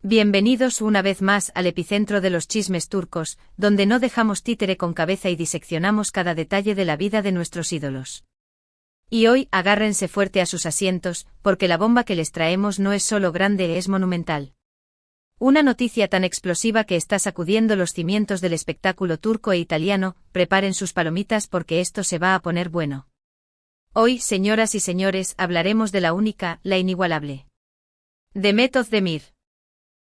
Bienvenidos una vez más al epicentro de los chismes turcos, donde no dejamos títere con cabeza y diseccionamos cada detalle de la vida de nuestros ídolos. Y hoy agárrense fuerte a sus asientos, porque la bomba que les traemos no es solo grande, es monumental. Una noticia tan explosiva que está sacudiendo los cimientos del espectáculo turco e italiano. Preparen sus palomitas porque esto se va a poner bueno. Hoy, señoras y señores, hablaremos de la única, la inigualable Demet Özdemir.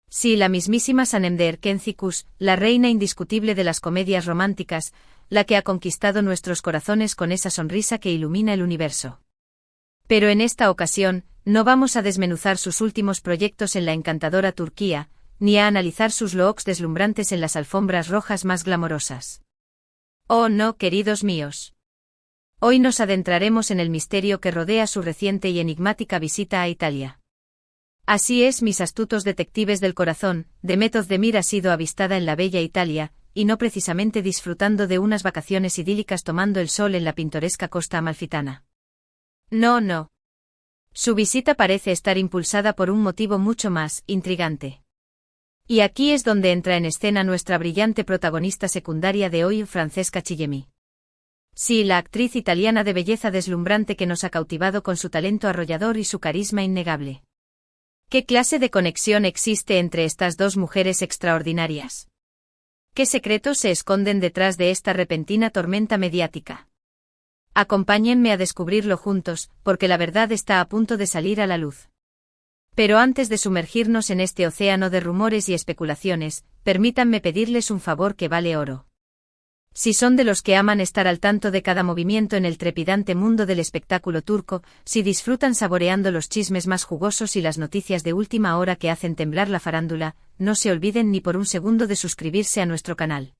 Sí, la mismísima Sanemde Erkencikus, la reina indiscutible de las comedias románticas, la que ha conquistado nuestros corazones con esa sonrisa que ilumina el universo. Pero en esta ocasión, no vamos a desmenuzar sus últimos proyectos en la encantadora Turquía, ni a analizar sus looks deslumbrantes en las alfombras rojas más glamorosas. Oh no, queridos míos. Hoy nos adentraremos en el misterio que rodea su reciente y enigmática visita a Italia. Así es, mis astutos detectives del corazón, Demet Özdemir ha sido avistada en la bella Italia, y no precisamente disfrutando de unas vacaciones idílicas tomando el sol en la pintoresca costa amalfitana. No. Su visita parece estar impulsada por un motivo mucho más intrigante. Y aquí es donde entra en escena nuestra brillante protagonista secundaria de hoy, Francesca Chillemi. Sí, la actriz italiana de belleza deslumbrante que nos ha cautivado con su talento arrollador y su carisma innegable. ¿Qué clase de conexión existe entre estas dos mujeres extraordinarias? ¿Qué secretos se esconden detrás de esta repentina tormenta mediática? Acompáñenme a descubrirlo juntos, porque la verdad está a punto de salir a la luz. Pero antes de sumergirnos en este océano de rumores y especulaciones, permítanme pedirles un favor que vale oro. Si son de los que aman estar al tanto de cada movimiento en el trepidante mundo del espectáculo turco, si disfrutan saboreando los chismes más jugosos y las noticias de última hora que hacen temblar la farándula, no se olviden ni por un segundo de suscribirse a nuestro canal.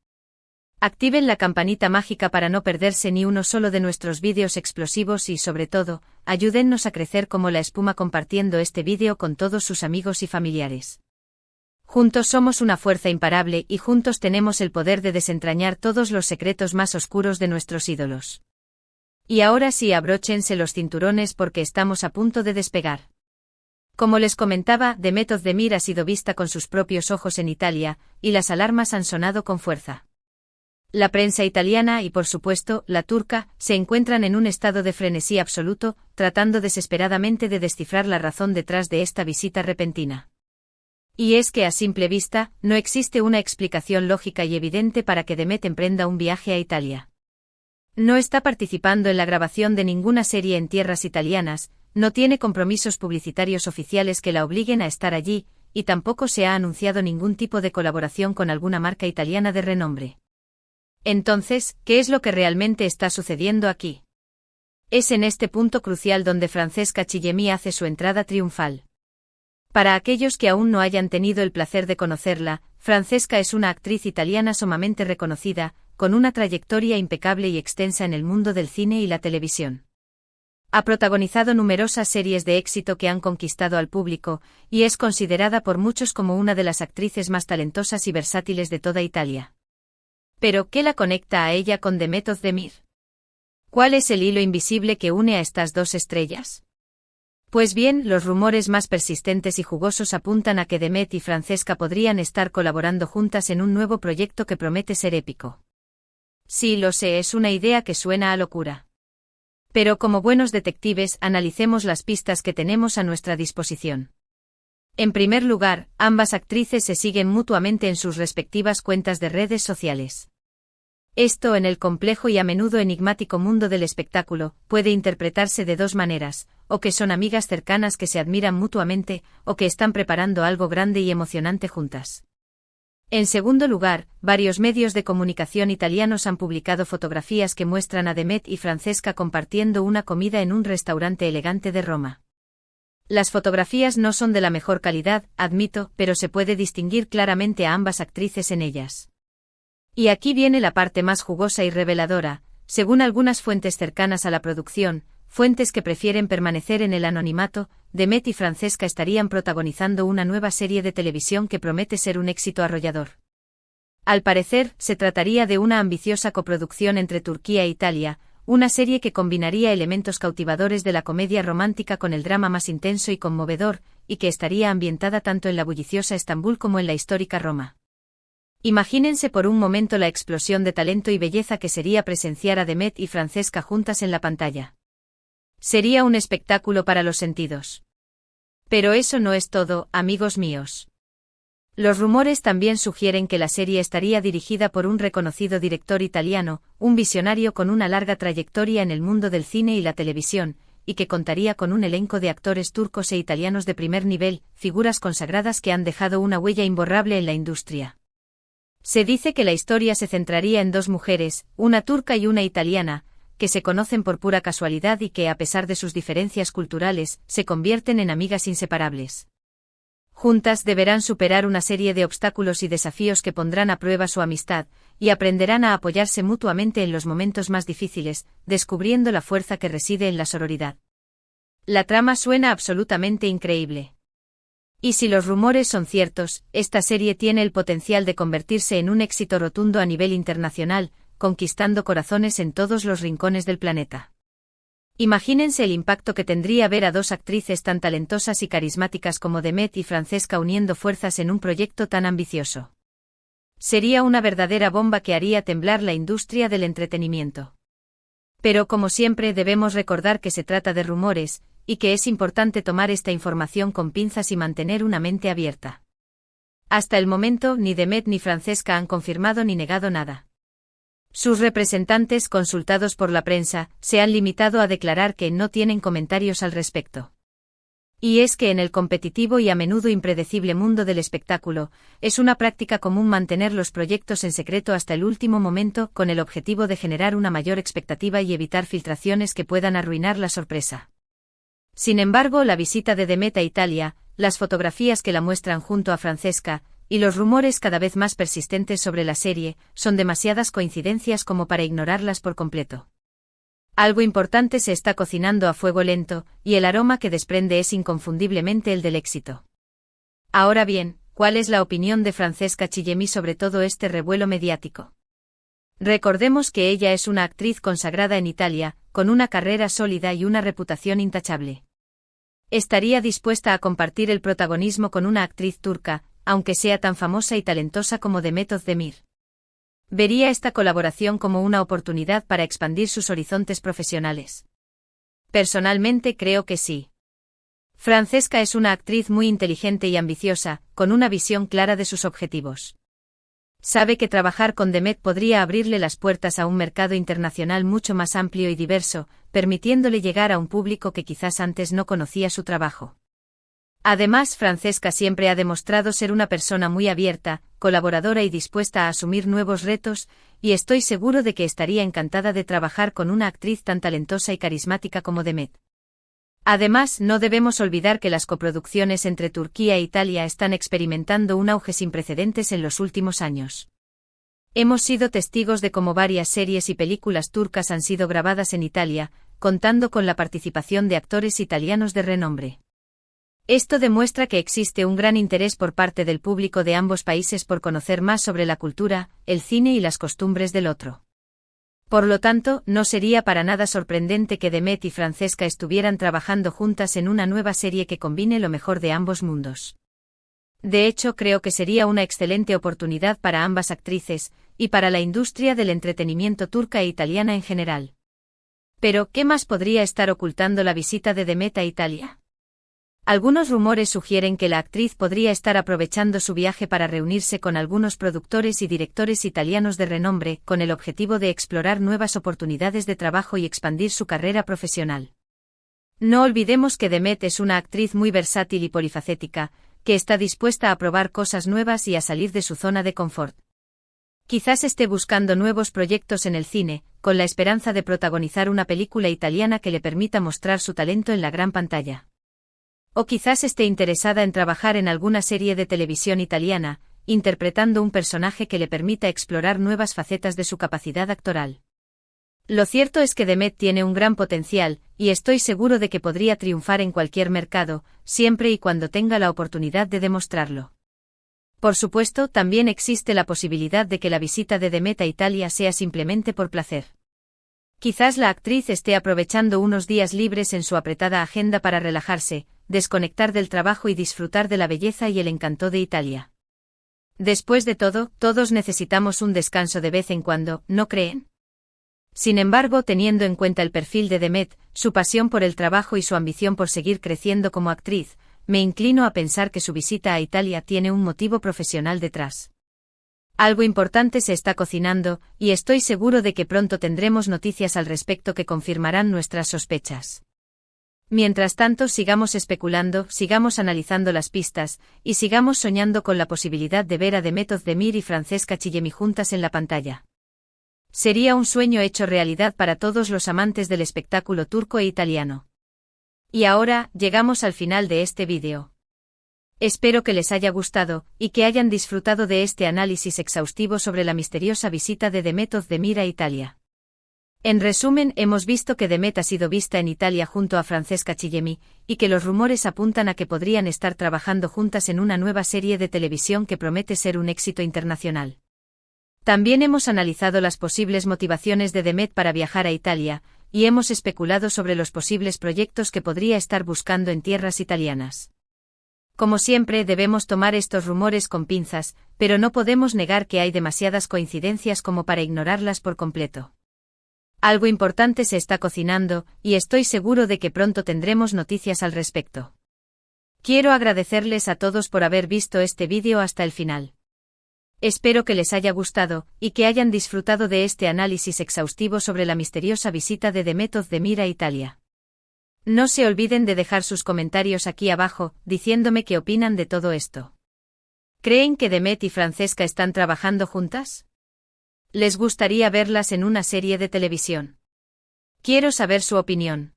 Activen la campanita mágica para no perderse ni uno solo de nuestros vídeos explosivos y, sobre todo, ayúdennos a crecer como la espuma compartiendo este vídeo con todos sus amigos y familiares. Juntos somos una fuerza imparable y juntos tenemos el poder de desentrañar todos los secretos más oscuros de nuestros ídolos. Y ahora sí, abróchense los cinturones porque estamos a punto de despegar. Como les comentaba, Demet Özdemir ha sido vista con sus propios ojos en Italia, y las alarmas han sonado con fuerza. La prensa italiana y, por supuesto, la turca, se encuentran en un estado de frenesí absoluto, tratando desesperadamente de descifrar la razón detrás de esta visita repentina. Y es que a simple vista, no existe una explicación lógica y evidente para que Demet emprenda un viaje a Italia. No está participando en la grabación de ninguna serie en tierras italianas, no tiene compromisos publicitarios oficiales que la obliguen a estar allí, y tampoco se ha anunciado ningún tipo de colaboración con alguna marca italiana de renombre. Entonces, ¿qué es lo que realmente está sucediendo aquí? Es en este punto crucial donde Francesca Chillemi hace su entrada triunfal. Para aquellos que aún no hayan tenido el placer de conocerla, Francesca es una actriz italiana sumamente reconocida, con una trayectoria impecable y extensa en el mundo del cine y la televisión. Ha protagonizado numerosas series de éxito que han conquistado al público, y es considerada por muchos como una de las actrices más talentosas y versátiles de toda Italia. Pero, ¿qué la conecta a ella con Demet Özdemir? ¿Cuál es el hilo invisible que une a estas dos estrellas? Pues bien, los rumores más persistentes y jugosos apuntan a que Demet y Francesca podrían estar colaborando juntas en un nuevo proyecto que promete ser épico. Sí, lo sé, es una idea que suena a locura. Pero como buenos detectives, analicemos las pistas que tenemos a nuestra disposición. En primer lugar, ambas actrices se siguen mutuamente en sus respectivas cuentas de redes sociales. Esto, en el complejo y a menudo enigmático mundo del espectáculo, puede interpretarse de dos maneras, o que son amigas cercanas que se admiran mutuamente, o que están preparando algo grande y emocionante juntas. En segundo lugar, varios medios de comunicación italianos han publicado fotografías que muestran a Demet y Francesca compartiendo una comida en un restaurante elegante de Roma. Las fotografías no son de la mejor calidad, admito, pero se puede distinguir claramente a ambas actrices en ellas. Y aquí viene la parte más jugosa y reveladora, según algunas fuentes cercanas a la producción, fuentes que prefieren permanecer en el anonimato, Demet y Francesca estarían protagonizando una nueva serie de televisión que promete ser un éxito arrollador. Al parecer, se trataría de una ambiciosa coproducción entre Turquía e Italia, una serie que combinaría elementos cautivadores de la comedia romántica con el drama más intenso y conmovedor, y que estaría ambientada tanto en la bulliciosa Estambul como en la histórica Roma. Imagínense por un momento la explosión de talento y belleza que sería presenciar a Demet y Francesca juntas en la pantalla. Sería un espectáculo para los sentidos. Pero eso no es todo, amigos míos. Los rumores también sugieren que la serie estaría dirigida por un reconocido director italiano, un visionario con una larga trayectoria en el mundo del cine y la televisión, y que contaría con un elenco de actores turcos e italianos de primer nivel, figuras consagradas que han dejado una huella imborrable en la industria. Se dice que la historia se centraría en dos mujeres, una turca y una italiana, que se conocen por pura casualidad y que, a pesar de sus diferencias culturales, se convierten en amigas inseparables. Juntas deberán superar una serie de obstáculos y desafíos que pondrán a prueba su amistad, y aprenderán a apoyarse mutuamente en los momentos más difíciles, descubriendo la fuerza que reside en la sororidad. La trama suena absolutamente increíble. Y si los rumores son ciertos, esta serie tiene el potencial de convertirse en un éxito rotundo a nivel internacional, conquistando corazones en todos los rincones del planeta. Imagínense el impacto que tendría ver a dos actrices tan talentosas y carismáticas como Demet y Francesca uniendo fuerzas en un proyecto tan ambicioso. Sería una verdadera bomba que haría temblar la industria del entretenimiento. Pero como siempre debemos recordar que se trata de rumores, y que es importante tomar esta información con pinzas y mantener una mente abierta. Hasta el momento ni Demet ni Francesca han confirmado ni negado nada. Sus representantes, consultados por la prensa, se han limitado a declarar que no tienen comentarios al respecto. Y es que en el competitivo y a menudo impredecible mundo del espectáculo, es una práctica común mantener los proyectos en secreto hasta el último momento con el objetivo de generar una mayor expectativa y evitar filtraciones que puedan arruinar la sorpresa. Sin embargo, la visita de Demet a Italia, las fotografías que la muestran junto a Francesca, y los rumores cada vez más persistentes sobre la serie, son demasiadas coincidencias como para ignorarlas por completo. Algo importante se está cocinando a fuego lento, y el aroma que desprende es inconfundiblemente el del éxito. Ahora bien, ¿cuál es la opinión de Francesca Chillemi sobre todo este revuelo mediático? Recordemos que ella es una actriz consagrada en Italia, con una carrera sólida y una reputación intachable. Estaría dispuesta a compartir el protagonismo con una actriz turca, aunque sea tan famosa y talentosa como Demet Özdemir. Vería esta colaboración como una oportunidad para expandir sus horizontes profesionales. Personalmente creo que sí. Francesca es una actriz muy inteligente y ambiciosa, con una visión clara de sus objetivos. Sabe que trabajar con Demet podría abrirle las puertas a un mercado internacional mucho más amplio y diverso, permitiéndole llegar a un público que quizás antes no conocía su trabajo. Además, Francesca siempre ha demostrado ser una persona muy abierta, colaboradora y dispuesta a asumir nuevos retos, y estoy seguro de que estaría encantada de trabajar con una actriz tan talentosa y carismática como Demet. Además, no debemos olvidar que las coproducciones entre Turquía e Italia están experimentando un auge sin precedentes en los últimos años. Hemos sido testigos de cómo varias series y películas turcas han sido grabadas en Italia, contando con la participación de actores italianos de renombre. Esto demuestra que existe un gran interés por parte del público de ambos países por conocer más sobre la cultura, el cine y las costumbres del otro. Por lo tanto, no sería para nada sorprendente que Demet y Francesca estuvieran trabajando juntas en una nueva serie que combine lo mejor de ambos mundos. De hecho, creo que sería una excelente oportunidad para ambas actrices, y para la industria del entretenimiento turca e italiana en general. Pero, ¿qué más podría estar ocultando la visita de Demet a Italia? Algunos rumores sugieren que la actriz podría estar aprovechando su viaje para reunirse con algunos productores y directores italianos de renombre, con el objetivo de explorar nuevas oportunidades de trabajo y expandir su carrera profesional. No olvidemos que Demet es una actriz muy versátil y polifacética, que está dispuesta a probar cosas nuevas y a salir de su zona de confort. Quizás esté buscando nuevos proyectos en el cine, con la esperanza de protagonizar una película italiana que le permita mostrar su talento en la gran pantalla. O quizás esté interesada en trabajar en alguna serie de televisión italiana, interpretando un personaje que le permita explorar nuevas facetas de su capacidad actoral. Lo cierto es que Demet tiene un gran potencial, y estoy seguro de que podría triunfar en cualquier mercado, siempre y cuando tenga la oportunidad de demostrarlo. Por supuesto, también existe la posibilidad de que la visita de Demet a Italia sea simplemente por placer. Quizás la actriz esté aprovechando unos días libres en su apretada agenda para relajarse, desconectar del trabajo y disfrutar de la belleza y el encanto de Italia. Después de todo, todos necesitamos un descanso de vez en cuando, ¿no creen? Sin embargo, teniendo en cuenta el perfil de Demet, su pasión por el trabajo y su ambición por seguir creciendo como actriz, me inclino a pensar que su visita a Italia tiene un motivo profesional detrás. Algo importante se está cocinando, y estoy seguro de que pronto tendremos noticias al respecto que confirmarán nuestras sospechas. Mientras tanto, sigamos especulando, sigamos analizando las pistas, y sigamos soñando con la posibilidad de ver a Demet Özdemir y Francesca Chillemi juntas en la pantalla. Sería un sueño hecho realidad para todos los amantes del espectáculo turco e italiano. Y ahora, llegamos al final de este vídeo. Espero que les haya gustado, y que hayan disfrutado de este análisis exhaustivo sobre la misteriosa visita de Demet Özdemir a Italia. En resumen, hemos visto que Demet ha sido vista en Italia junto a Francesca Chillemi, y que los rumores apuntan a que podrían estar trabajando juntas en una nueva serie de televisión que promete ser un éxito internacional. También hemos analizado las posibles motivaciones de Demet para viajar a Italia, y hemos especulado sobre los posibles proyectos que podría estar buscando en tierras italianas. Como siempre, debemos tomar estos rumores con pinzas, pero no podemos negar que hay demasiadas coincidencias como para ignorarlas por completo. Algo importante se está cocinando, y estoy seguro de que pronto tendremos noticias al respecto. Quiero agradecerles a todos por haber visto este vídeo hasta el final. Espero que les haya gustado, y que hayan disfrutado de este análisis exhaustivo sobre la misteriosa visita de Demet Özdemir a Italia. No se olviden de dejar sus comentarios aquí abajo, diciéndome qué opinan de todo esto. ¿Creen que Demet y Francesca están trabajando juntas? ¿Les gustaría verlas en una serie de televisión? Quiero saber su opinión.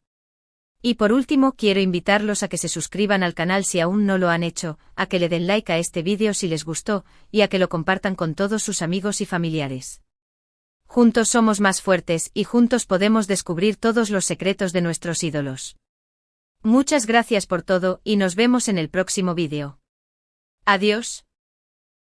Y por último, quiero invitarlos a que se suscriban al canal si aún no lo han hecho, a que le den like a este vídeo si les gustó, y a que lo compartan con todos sus amigos y familiares. Juntos somos más fuertes y juntos podemos descubrir todos los secretos de nuestros ídolos. Muchas gracias por todo y nos vemos en el próximo vídeo. Adiós.